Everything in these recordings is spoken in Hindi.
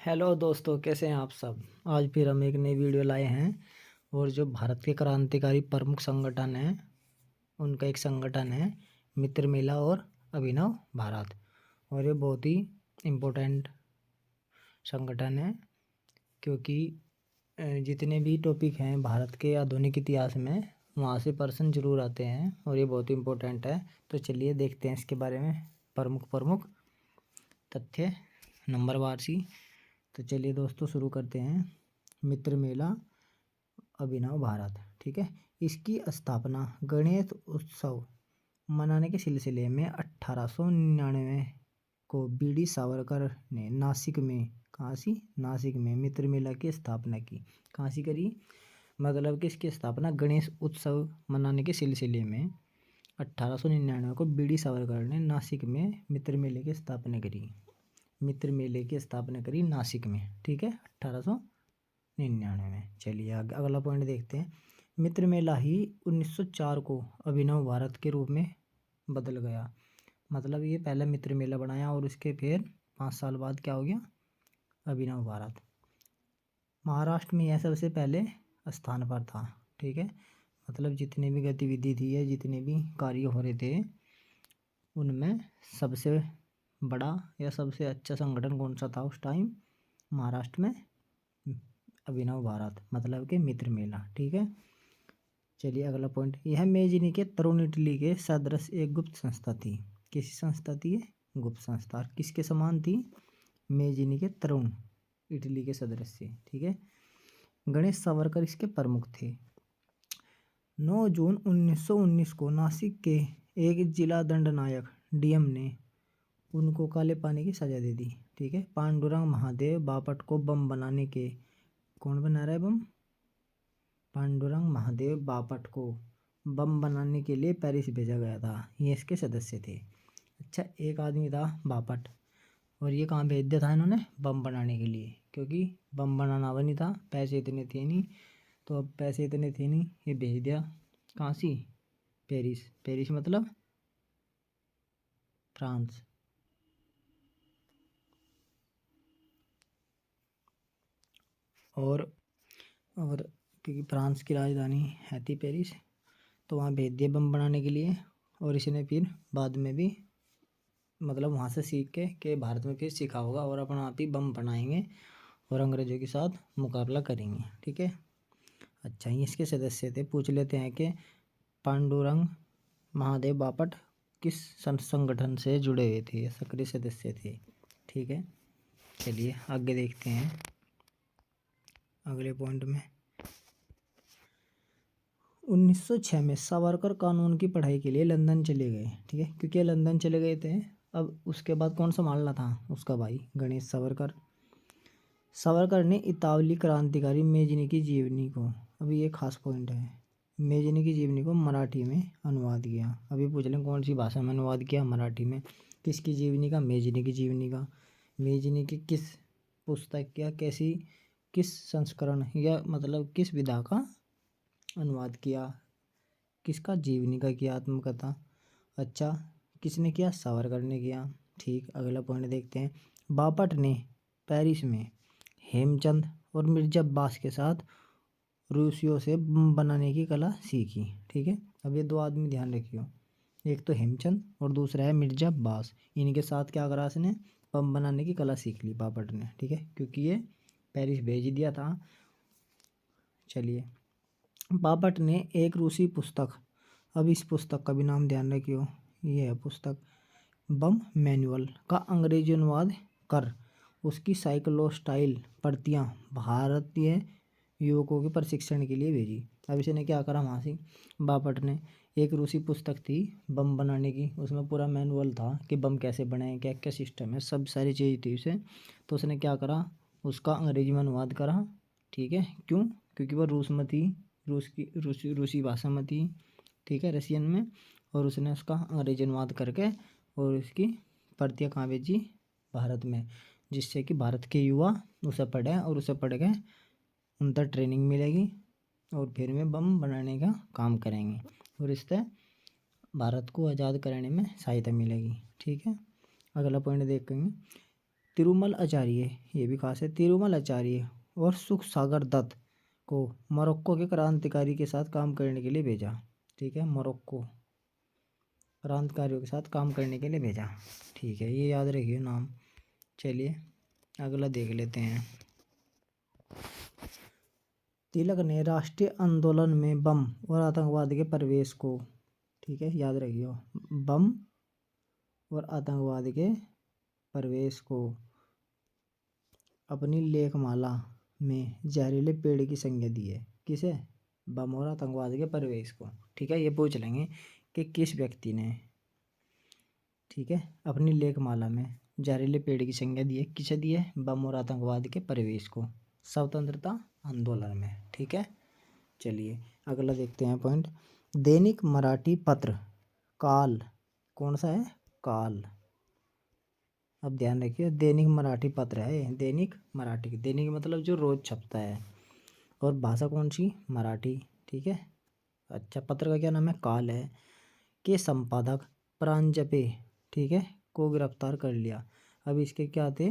हेलो दोस्तों, कैसे हैं आप सब। आज फिर हम एक नई वीडियो लाए हैं और जो भारत के क्रांतिकारी प्रमुख संगठन हैं उनका एक संगठन है मित्र मेला और अभिनव भारत। और ये बहुत ही इम्पोर्टेंट संगठन है क्योंकि जितने भी टॉपिक हैं भारत के आधुनिक इतिहास में वहाँ से पर्सन जरूर आते हैं और ये बहुत ही इम्पोर्टेंट है। तो चलिए देखते हैं इसके बारे में प्रमुख प्रमुख तथ्य नंबरवार सी। तो चलिए दोस्तों शुरू करते हैं। मित्र मेला अभिनव भारत, ठीक है। इसकी स्थापना गणेश उत्सव मनाने के सिलसिले में 1899 को बीडी सावरकर ने नासिक में, कहाँ सी, नासिक में मित्र मेला की स्थापना की। कहाँ सी करी, मतलब कि इसकी स्थापना गणेश उत्सव मनाने के सिलसिले में 1899 को बीडी सावरकर ने नासिक में मित्र मेले की स्थापना करी। मित्र मेले की स्थापना करी नासिक में, ठीक है, 1899 में। चलिए आगे अगला पॉइंट देखते हैं। मित्र मेला ही 1904 को अभिनव भारत के रूप में बदल गया। मतलब ये पहले मित्र मेला बनाया और उसके फिर 5 साल बाद क्या हो गया, अभिनव भारत। महाराष्ट्र में यह सबसे पहले स्थान पर था, ठीक है। मतलब जितनी भी गतिविधि थी या जितने भी कार्य हो रहे थे उनमें सबसे बड़ा या सबसे अच्छा संगठन कौन सा था उस टाइम, महाराष्ट्र में अभिनव भारत, मतलब कि मित्र मेला, ठीक है। चलिए अगला पॉइंट, यह मेजनी के तरुण इटली के सदृश एक गुप्त संस्था थी। किसी संस्था थी ये, गुप्त संस्था। किसके समान थी, मेजनी के तरुण इटली के सदृश, ठीक है। गणेश सावरकर इसके प्रमुख थे। 9 जून 1919 को नासिक के एक जिला दंडनायक डीएम ने उनको काले पानी की सजा दे दी, ठीक है। पांडुरंग महादेव बापट को बम बनाने के, कौन बना रहा है बम, पांडुरंग महादेव बापट को बम बनाने के लिए पेरिस भेजा गया था। ये इसके सदस्य थे। अच्छा, एक आदमी था बापट और ये कहाँ भेज दिया था इन्होंने, बम बनाने के लिए, क्योंकि बम बनाना बनी था, पैसे इतने थे नहीं। तो अब पैसे इतने थे नहीं, ये भेज दिया कहाँ सी, पेरिस। पेरिस मतलब फ्रांस। और क्योंकि फ्रांस की राजधानी है थी पेरिस, तो वहाँ भेज दिए बम बनाने के लिए। और इसने फिर बाद में भी मतलब वहाँ से सीख के भारत में फिर सीखा होगा और अपना आप ही बम बनाएंगे और अंग्रेजों के साथ मुकाबला करेंगे, ठीक है। अच्छा, ये इसके सदस्य थे। पूछ लेते हैं कि पांडुरंग महादेव बापट किस संगठन से जुड़े हुए थे, सक्रिय सदस्य थे, ठीक है। चलिए आगे देखते हैं अगले पॉइंट में। 1906 में सावरकर कानून की पढ़ाई के लिए लंदन चले गए, ठीक है। क्योंकि लंदन चले गए थे, अब उसके बाद कौन संभालना था, उसका भाई गणेश सावरकर। सावरकर ने इतावली क्रांतिकारी मेजनी की जीवनी को, अभी ये खास पॉइंट है, मेजनी की जीवनी को मराठी में अनुवाद किया। अभी पूछ लें कौन सी भाषा में अनुवाद किया, मराठी में। किसकी जीवनी का, मेजनी की जीवनी का। मेजनी की किस पुस्तक या कैसी, किस संस्करण या मतलब किस विधा का अनुवाद किया, किसका, जीवनी का किया, आत्मकथा। अच्छा, किसने किया, सावरकर ने किया, ठीक। अगला पॉइंट देखते हैं। बापट ने पेरिस में हेमचंद और मिर्जा अब्बास के साथ रूसियों से बम बनाने की कला सीखी, ठीक है। अब ये दो आदमी ध्यान रखियो, एक तो हेमचंद और दूसरा है मिर्जा अब्बास। इनके साथ क्या करा इसने, बम बनाने की कला सीख ली बापट ने, ठीक है, क्योंकि ये पेरिस भेज दिया था। चलिए, बापट ने एक रूसी पुस्तक, अब इस पुस्तक का भी नाम ध्यान रखियो, ये है पुस्तक बम मैनुअल का अंग्रेजी अनुवाद कर उसकी साइक्लोस्टाइल प्रतियां भारतीय युवकों के प्रशिक्षण के लिए भेजी। अब इसने क्या करा, वहाँ से बापट ने एक रूसी पुस्तक थी बम बनाने की, उसमें पूरा मैनुअल था कि बम कैसे बनाएं, क्या क्या सिस्टम है, सब सारी चीज़ थी उसे। तो उसने क्या करा, उसका अंग्रेजी में अनुवाद करा, ठीक है। क्यों, क्योंकि वह रूस में थी, रूसी भाषा में थी, ठीक है, रशियन में। और उसने उसका अंग्रेजी अनुवाद करके और उसकी प्रतियां कहाँ भेजी, भारत में, जिससे कि भारत के युवा उसे पढ़ें और उसे पढ़ के उनका ट्रेनिंग मिलेगी और फिर में बम बनाने का काम करेंगे और इससे भारत को आज़ाद कराने में सहायता मिलेगी, ठीक है। अगला पॉइंट देखेंगे। तिरुमल आचार्य, ये भी खास है, तिरुमल आचार्य और सुख सागर दत्त को मोरक्को के क्रांतिकारी के साथ काम करने के लिए भेजा। ठीक है, मोरक्को क्रांतिकारियों के साथ काम करने के लिए भेजा। ठीक है, ये याद रखिए नाम। चलिए अगला देख लेते हैं। तिलक ने राष्ट्रीय आंदोलन में बम और आतंकवाद के प्रवेश को, ठीक है याद रखियो, बम और आतंकवाद के प्रवेश को अपनी लेखमाला में जहरीले पेड़ की संज्ञा दी है। किसे? बम और आतंकवाद के प्रवेश को। ठीक है, ये पूछ लेंगे कि किस व्यक्ति ने, ठीक है, अपनी लेखमाला में जहरीले पेड़ की संज्ञा दी है। किसे दी है? बम और आतंकवाद के प्रवेश को स्वतंत्रता आंदोलन में। ठीक है, चलिए अगला देखते हैं पॉइंट। दैनिक मराठी पत्र काल कौन सा है? काल। अब ध्यान रखिए, दैनिक मराठी पत्र है, दैनिक मराठी, दैनिक मतलब जो रोज छपता है, और भाषा कौन सी? मराठी। ठीक है, अच्छा, पत्र का क्या नाम है? काल है। के संपादक प्रांजपे, ठीक है, को गिरफ्तार कर लिया। अब इसके क्या थे?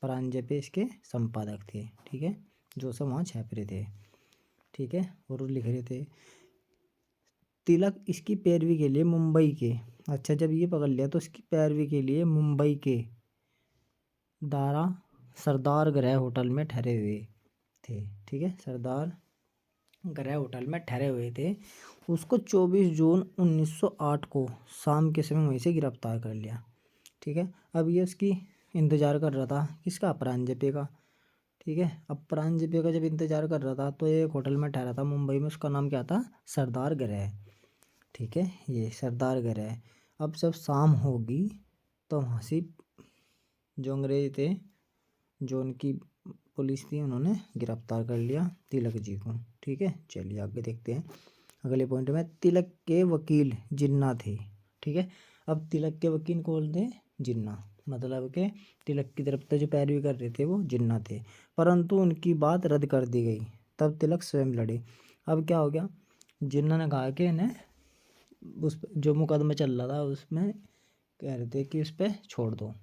प्रांजपे इसके संपादक थे। ठीक है, जो सब वहाँ छाप रहे थे। ठीक है, और वो लिख रहे थे। तिलक इसकी पैरवी के लिए मुंबई के, अच्छा जब ये पकड़ लिया तो इसकी पैरवी के लिए मुंबई के दारा सरदार गृह होटल में ठहरे हुए थे। ठीक है, सरदार गृह होटल में ठहरे हुए थे। उसको 24 जून 1908 को शाम के समय वहीं से गिरफ्तार कर लिया। ठीक है, अब ये उसकी इंतज़ार कर रहा था, किसका? प्रांजपे का। ठीक है, अब प्रांजपे का जब इंतज़ार कर रहा था तो एक होटल में ठहरा था मुंबई में, उसका नाम क्या था? सरदार गृह। ठीक है, ये सरदार गृह। अब जब शाम होगी तो वहाँ से जो अंग्रेज थे, जो उनकी पुलिस थी, उन्होंने गिरफ्तार कर लिया तिलक जी को। ठीक है, चलिए आगे देखते हैं अगले पॉइंट में। तिलक के वकील जिन्ना थे। ठीक है, अब तिलक के वकील कौन थे? जिन्ना, मतलब के तिलक की तरफ से जो पैरवी कर रहे थे वो जिन्ना थे, परंतु उनकी बात रद्द कर दी गई। तब तिलक स्वयं लड़े। अब क्या हो गया? जिन्ना ने कहा कि इन्हें उस जो मुकदमा चल रहा था उसमें कह रहे थे कि उस पर छोड़ दो,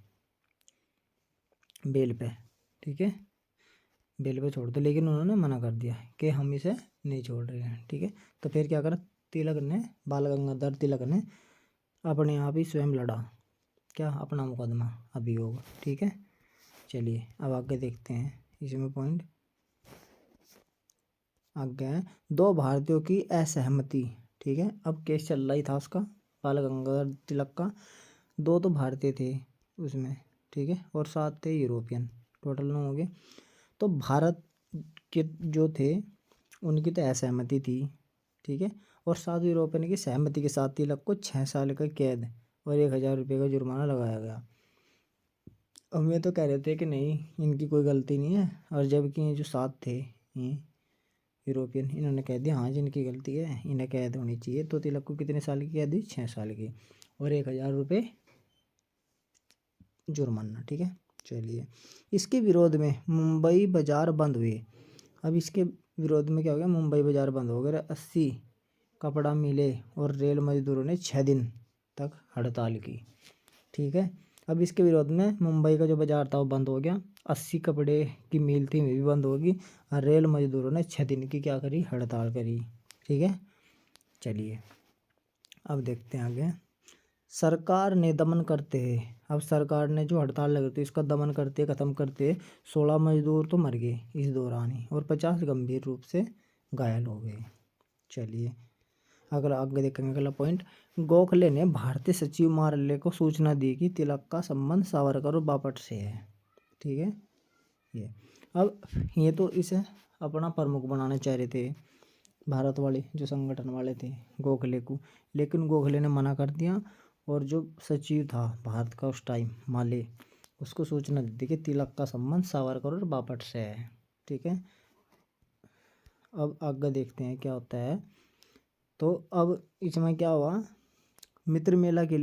बेल पे। ठीक है, बेल पे छोड़ दो, लेकिन उन्होंने मना कर दिया कि हम इसे नहीं छोड़ रहे हैं। ठीक है, तो फिर क्या करा तिलक ने, बाल गंगाधर तिलक ने अपने आप ही स्वयं लड़ा, क्या? अपना मुकदमा, अभियोग। ठीक है, चलिए अब आगे देखते हैं इसमें पॉइंट। आगे है दो भारतीयों की असहमति। ठीक है, अब केस चल रहा ही था उसका, बाल गंगाधर तिलक का। दो तो भारतीय थे उसमें, ठीक है, और 7 थे यूरोपियन, टोटल 9 हो गए। तो भारत के जो थे उनकी तो असहमति थी। ठीक है, और 7 यूरोपियन की सहमति के साथ तिलक को 6 साल का कैद और 1000 रुपये का जुर्माना लगाया गया। अब वे तो कह रहे थे कि नहीं इनकी कोई गलती नहीं है, और जबकि ये जो 7 थे ये यूरोपियन, इन्होंने कह दिया हाँ जिनकी गलती है इन्हें कैद होनी चाहिए। तो तिलक को कितने साल की कैद दी? 6 साल की, और 1000 रुपये जुर्माना। ठीक है, चलिए इसके विरोध में मुंबई बाजार बंद हुए। अब इसके विरोध में क्या हो गया? मुंबई बाजार बंद हो गया। 80 कपड़ा मिले और रेल मजदूरों ने 6 दिन तक हड़ताल की। ठीक है, अब इसके विरोध में मुंबई का जो बाजार था वो बंद हो गया। 80 कपड़े की मिल थी वो भी बंद होगी, और रेल मजदूरों ने 6 दिन की क्या करी? हड़ताल करी। ठीक है, चलिए अब देखते हैं आगे। सरकार ने दमन करते हैं, अब सरकार ने जो हड़ताल लगी थी इसका दमन करते ख़त्म करते 16 मजदूर तो मर गए इस दौरान ही, और 50 गंभीर रूप से घायल हो गए। चलिए अगला आगे देखेंगे अगला पॉइंट। गोखले ने भारतीय सचिव मार्ले को सूचना दी कि तिलक का संबंध सावरकर और बापट से है। ठीक है, ये अब ये तो इसे अपना प्रमुख बनाना चाह रहे थे भारत वाले जो संगठन वाले थे गोखले को, लेकिन गोखले ने मना कर दिया, और जो सचिव था भारत का उस टाइम माले, उसको सूचना दी कि तिलक का संबंध सावरकर और बापट से है। ठीक है, अब आगे देखते हैं क्या होता है। तो अब इसमें क्या हुआ? मित्र मेला के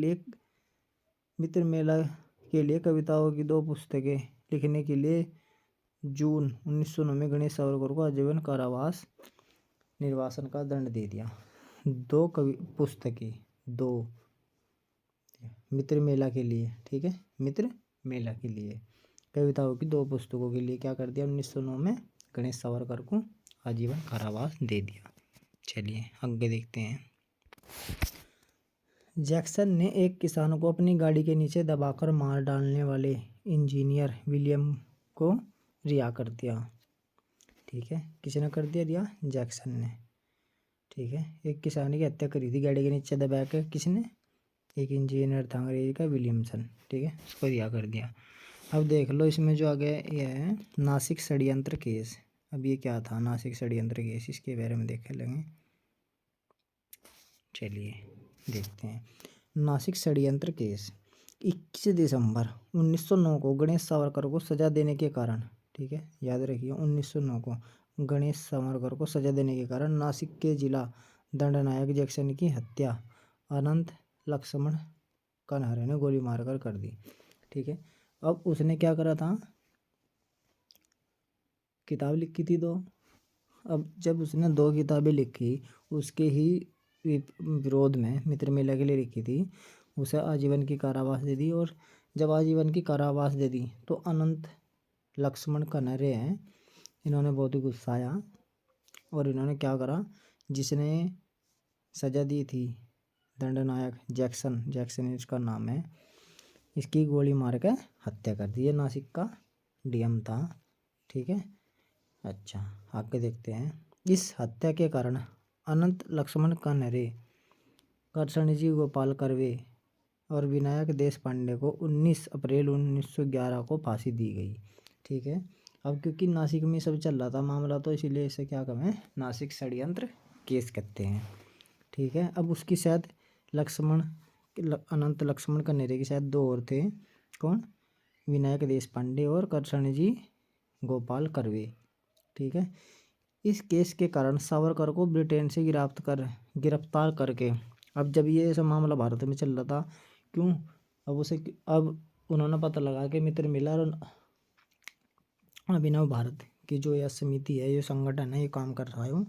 लिए कविताओं की 2 पुस्तकें लिखने के लिए जून 1909 में गणेश सावरकर को आजीवन कारावास निर्वासन का दंड दे दिया। 2 पुस्तकें, 2 मित्र मेला के लिए। ठीक है, मित्र मेला के लिए कविताओं की 2 पुस्तकों के लिए क्या कर दिया 1909 में गणेश सावरकर को आजीवन कारावास दे दिया। चलिए आगे देखते हैं। जैक्सन ने एक किसान को अपनी गाड़ी के नीचे दबाकर मार डालने वाले इंजीनियर विलियम को रिहा कर दिया। ठीक है, किसने कर दिया रिहा? जैक्सन ने। ठीक है, एक किसान की हत्या करी थी गाड़ी के नीचे दबा के, किसने? एक इंजीनियर था अंग्रेजी का विलियमसन। ठीक है, उसको रिहा कर दिया। अब देख लो इसमें जो आगे ये है नासिक षड्यंत्र केस। अब ये क्या था नासिक षड्यंत्र केस, इसके बारे में देख लेंगे। चलिए देखते हैं। नासिक षड्यंत्र केस 21 दिसंबर 1909 को गणेश सावरकर को सजा देने के कारण, ठीक है याद रखिए 1909 को गणेश सावरकर को सजा देने के कारण नासिक के जिला दंडनायक जैक्सन की हत्या अनंत लक्ष्मण कन्हरे ने गोली मारकर कर दी। ठीक है, अब उसने क्या करा था, किताब लिखी थी 2। अब जब उसने 2 किताबें लिखी उसके ही विरोध में मित्रमेला के लिए लिखी थी, उसे आजीवन की कारावास दे दी। और जब आजीवन की कारावास दे दी तो अनंत लक्ष्मण कन्हरे हैं, इन्होंने बहुत ही गुस्सा आया और इन्होंने क्या करा, जिसने सजा दी थी दंडनायक जैक्सन इसका नाम है, इसकी गोली मार के हत्या कर दी। ये नासिक का डीएम था। ठीक है, अच्छा आगे देखते हैं। इस हत्या के कारण अनंत लक्ष्मण कन्हरे, करसनजी गोपाल कर्वे और विनायक देशपांडे को 19 अप्रैल 1911 को फांसी दी गई। ठीक है, अब क्योंकि नासिक में सब चल रहा था मामला तो इसीलिए इसे क्या कहें नासिक षड्यंत्र केस कहते हैं। ठीक है, अब उसकी शायद अनंत लक्ष्मण कन्हरे की शायद 2 और थे, कौन? विनायक देशपांडे और करसनजी गोपाल कर्वे। ठीक है, इस केस के कारण सावरकर को ब्रिटेन से गिरफ्तार करके, अब जब ये ऐसा मामला भारत में चल रहा था, क्यों अब उन्होंने पता लगा कि मित्रमेला और अभिनव भारत की जो यह समिति है, ये संगठन है, ये काम कर रहा है,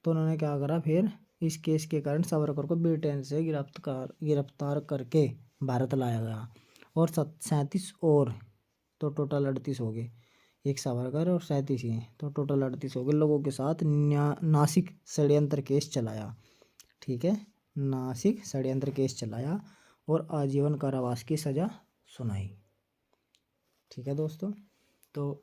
तो उन्होंने क्या करा, फिर इस केस के कारण सावरकर को ब्रिटेन से गिरफ्तार करके भारत लाया गया और 37 और तो टोटल 38 हो गए, एक सावरकर और 37 ही, तो टोटल 38 हो गए लोगों के साथ नासिक षड्यंत्र केस चलाया। ठीक है, नासिक षड्यंत्र केस चलाया और आजीवन कारावास की सज़ा सुनाई। ठीक है दोस्तों, तो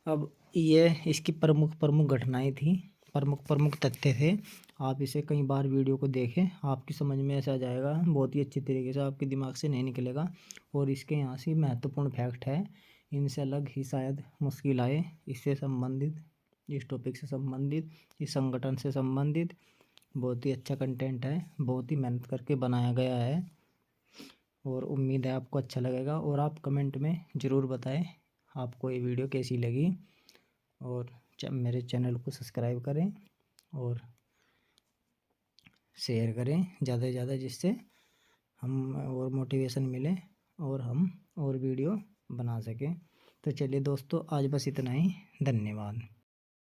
अब ये इसकी प्रमुख घटनाएं थी, प्रमुख तथ्य थे। आप इसे कई बार वीडियो को देखें, आपकी समझ में ऐसा आ जाएगा, बहुत ही अच्छी तरीके से आपके दिमाग से नहीं निकलेगा। और इसके यहाँ से महत्वपूर्ण फैक्ट है, इनसे अलग ही शायद मुश्किल आए, इससे संबंधित, इस टॉपिक से संबंधित, इस संगठन से संबंधित बहुत ही अच्छा कंटेंट है, बहुत ही मेहनत करके बनाया गया है और उम्मीद है आपको अच्छा लगेगा। और आप कमेंट में ज़रूर बताएं आपको ये वीडियो कैसी लगी और मेरे चैनल को सब्सक्राइब करें और शेयर करें ज़्यादा से ज़्यादा, जिससे हम और मोटिवेशन मिले और हम और वीडियो बना सकें। तो चलिए दोस्तों, आज बस इतना ही, धन्यवाद।